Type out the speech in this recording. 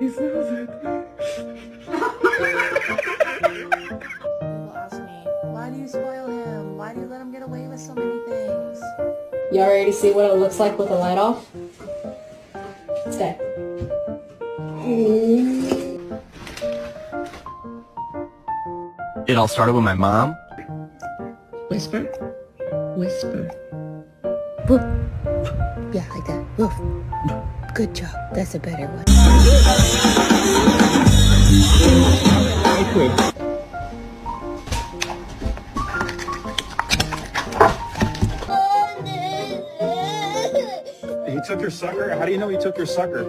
He smells it. People ask me, why do you spoil him? Why do you let him get away with so many things? Y'all ready to see what it looks like with the light off? Stay. It all started with my mom. Whisper. Whisper. Woof. Yeah, like that. Woof. Good job. That's a better one. He took your sucker? How do you know he took your sucker?